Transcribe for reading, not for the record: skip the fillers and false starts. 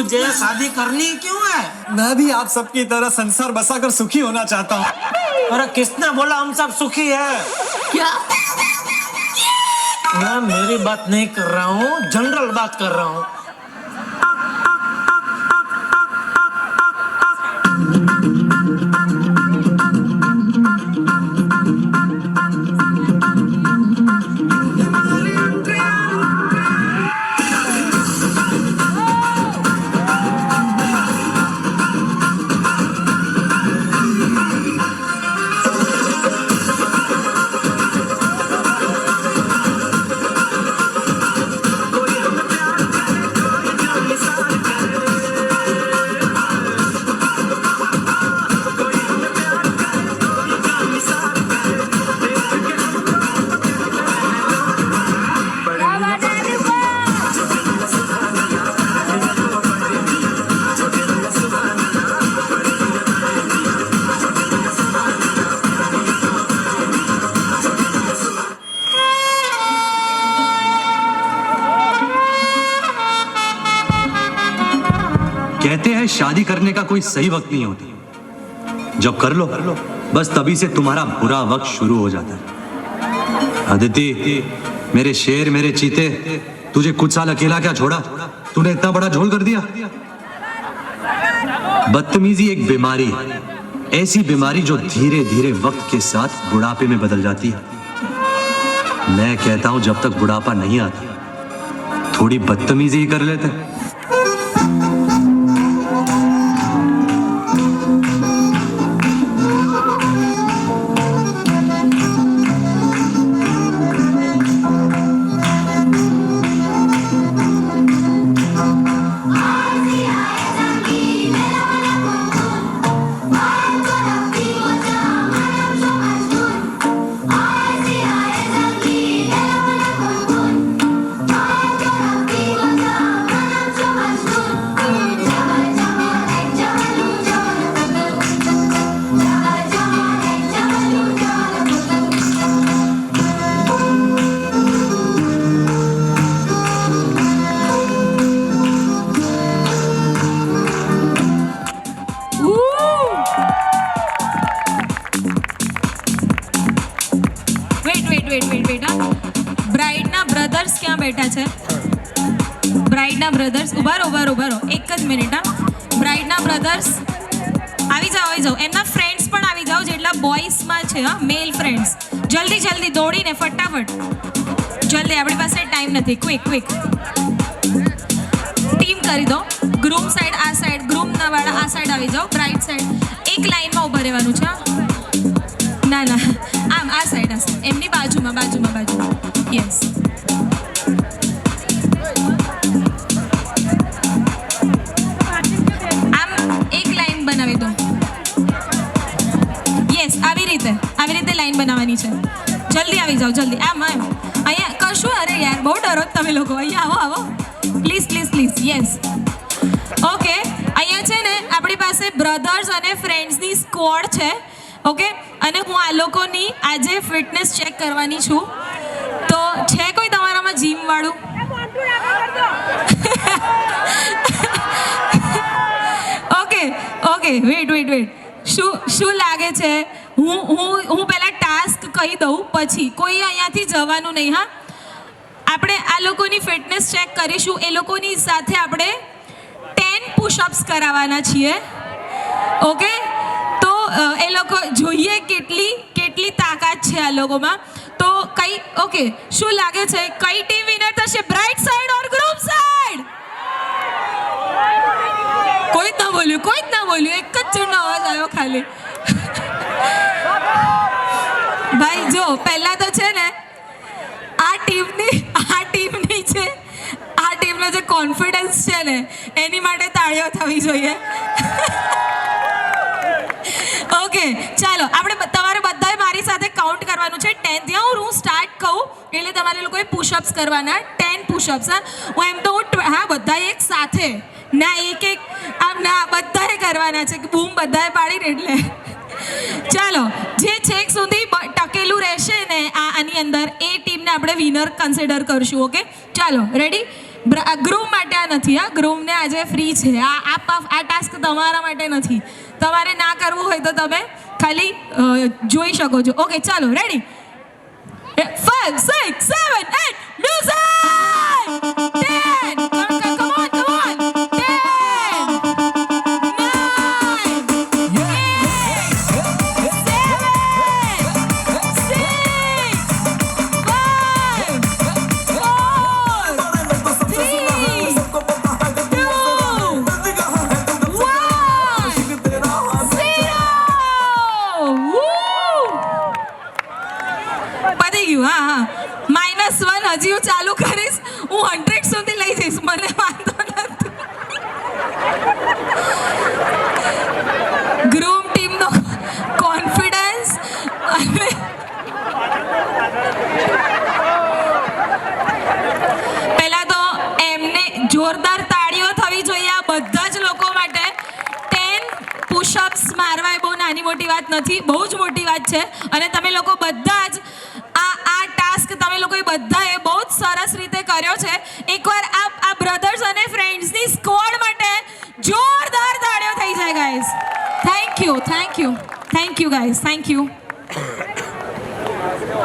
तुझे शादी करनी क्यों है? मैं भी आप सबकी तरह संसार बसाकर सुखी होना चाहता हूँ। अरे किसने बोला हम सब सुखी है? क्या? मैं मेरी बात नहीं कर रहा हूँ, जनरल बात कर रहा हूँ। कहते हैं शादी करने का कोई सही वक्त नहीं होता, जब कर लो बस तभी से तुम्हारा बुरा वक्त शुरू हो जाता है। अदिति, मेरे शेर, मेरे चीते, तुझे कुछ साल अकेला क्या छोड़ा? तूने इतना बड़ा झोल कर दिया। बदतमीजी एक बीमारी है, ऐसी बीमारी जो धीरे धीरे वक्त के साथ बुढ़ापे में बदल जाती है। मैं कहता हूं जब तक बुढ़ापा नहीं आता थोड़ी बदतमीजी ही कर लेते हैं। બ્રાઇડના બ્રધર્સ ક્યાં બેઠા છે? બ્રાઇડના બ્રધર્સ ઉભા રહો એક જ મિનિટ. બ્રાઇડના બ્રધર્સ આવી જાઓ. એમના ફ્રેન્ડ્સ પણ આવી જાઓ, જેટલા બોયઝમાં છે. મેલ ફ્રેન્ડ્સ જલ્દી દોડીને ફટાફટ. જલ્દી, આપણી પાસે ટાઈમ નથી. ક્વિક ટીમ કરી દો. ગ્રૂમ સાઈડ આ સાઈડ, ગ્રૂમના વાળા આ સાઈડ આવી જાઓ. બ્રાઇડ સાઈડ એક લાઈનમાં ઊભા રહેવાનું છે. ના આમ આ સાઈડ એમની બાજુમાં. યસ, આમ એક લાઈન બનાવી દો. યસ, આવી રીતે લાઈન બનાવવાની છે. જલ્દી આવી જાઓ, જલ્દી. આમ અહીંયા કશું. અરે યાર, બહુ ડરો તમે લોકો. અહીંયા આવો પ્લીઝ. Yes, okay. અહીંયા છે ને આપણી પાસે બ્રધર્સ અને ફ્રેન્ડ્સની સ્ક્વોડ છે. ઓકે, અને હું આ લોકોની આજે ફિટનેસ ચેક કરવાની છું. તો છે કોઈ તમારામાં જીમ વાળું? Okay, wait. શું લાગે છે? હું પહેલા ટાસ્ક કહી દઉં, પછી કોઈ અહીંયાથી જવાનું નહીં. હા, આપણે આ લોકોની ફિટનેસ ચેક કરીશું. એ લોકોની સાથે આપણે 10 પુશઅપ્સ કરાવવાના છીએ. ઓકે, તો એ લોકો જોઈએ કેટલી તાકાત છે આ લોકોમાં. તો ઓકે, શું લાગે છે કઈ ટીમ વિનર થશે? બ્રાઇડ સાઈડ ઓર ગ્રુપ સાઈડ? કોઈ જ ના બોલ્યું. એક જ જણનો અવાજ આવ્યો ખાલી. ભાઈ જો, પહેલા તો છે ને આ ટીમની છે, આ ટીમનો જે કોન્ફિડન્સ છે ને એની માટે તાળીઓ થવી જોઈએ. ઓકે, ચાલો. તમારે બધાએ મારી સાથે કાઉન્ટ કરવાનું છે 10 થી. હું સ્ટાર્ટ કહું એટલે તમારે લોકોએ પુશઅપ્સ કરવાના. 10 પુશઅપ્સ. હા, બધાએ એક સાથે ના, એક આમ ના, બધાએ કરવાના છે. બૂમ બધાએ પાડીને એટલે ચાલો. જે છેક સુધી ટકેલું રહેશે ને આની અંદર, એ ટીમને આપણે વિનર કન્સિડર કરશું. ઓકે, ચાલો. રેડી? ગ્રૂમ માટે આ નથી. હા, ગ્રૂમને આજે ફ્રી છે. આ ટાસ્ક તમારા માટે નથી. તમારે ના કરવું હોય તો તમે ખાલી જોઈ શકો છો. ઓકે, ચાલો, રેડી? 5, 6, 7, 8, music! 10, come on, 10, 9, 1 હજી હું ચાલુ કરીશ. હું 100 સુધી લઈ જઈશ, મને વાંધો નથી. ગ્રૂમ ટીમનો કોન્ફિડન્સ અને પહેલા તો એમને જોરદાર તાળીઓ થવી જોઈએ આ બધા જ લોકો માટે. 10 પુશઅપ્સ મારવા એ બહુ નાની મોટી વાત નથી, બહુ જ મોટી વાત છે. અને તમે લોકો બધા જ આ ટાસ્ક તમે લોકોએ બધાએ બહુ જ સરસ રીતે કર્યો છે. એકવાર આ બ્રધર્સ અને ફ્રેન્ડ્સની સ્કોડ માટે જોરદાર તાળીઓ થઈ જાય guys. Thank you guys, thank you.